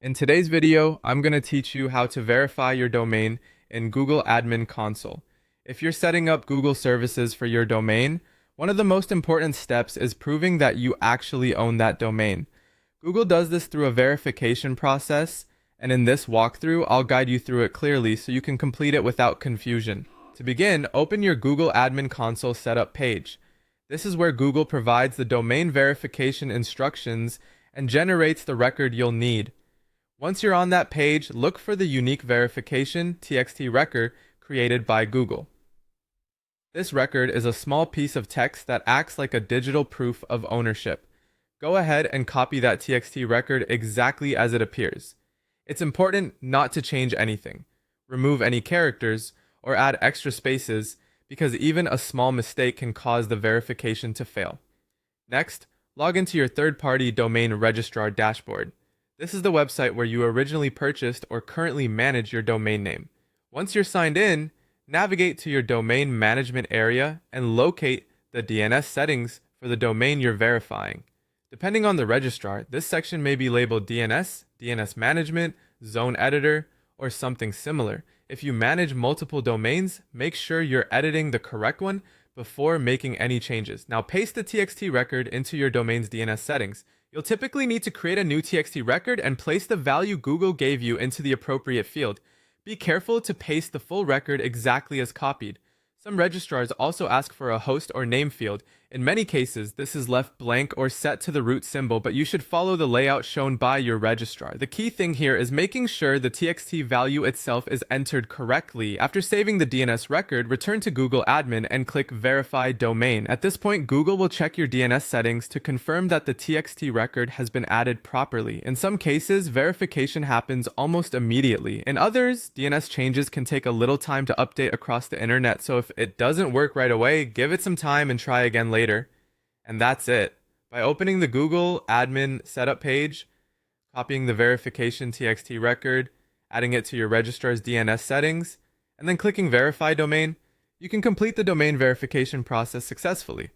In today's video, I'm going to teach you how to verify your domain in Google Admin Console. If you're setting up Google services for your domain, one of the most important steps is proving that you actually own that domain. Google does this through a verification process, and in this walkthrough, I'll guide you through it clearly so you can complete it without confusion. To begin, open your Google Admin Console setup page. This is where Google provides the domain verification instructions and generates the record you'll need. Once you're on that page, look for the unique verification (txt) record created by Google. This record is a small piece of text that acts like a digital proof of ownership. Go ahead and copy that txt record exactly as it appears. It's important not to change anything, remove any characters, or add extra spaces because even a small mistake can cause the verification to fail. Next, log into your third-party domain registrar dashboard. This is the website where you originally purchased or currently manage your domain name. Once you're signed in, navigate to your domain management area and locate the DNS settings for the domain you're verifying. Depending on the registrar, this section may be labeled DNS, DNS management, zone editor, or something similar. If you manage multiple domains, make sure you're editing the correct one before making any changes. Now paste the txt record into your domain's DNS settings. You'll typically need to create a new txt record and place the value Google gave you into the appropriate field. Be careful to paste the full record exactly as copied. Some registrars also ask for a host or name field. In many cases, this is left blank or set to the root symbol, but you should follow the layout shown by your registrar. The key thing here is making sure the txt value itself is entered correctly. After saving the DNS record, return to Google Admin and click Verify Domain. At this point, Google will check your DNS settings to confirm that the txt record has been added properly. In some cases, verification happens almost immediately. In others, DNS changes can take a little time to update across the internet, so if it doesn't work right away, give it some time and try again later. And that's it. By opening the Google Admin Setup page, copying the verification txt record, adding it to your registrar's DNS settings, and then clicking Verify Domain, you can complete the domain verification process successfully.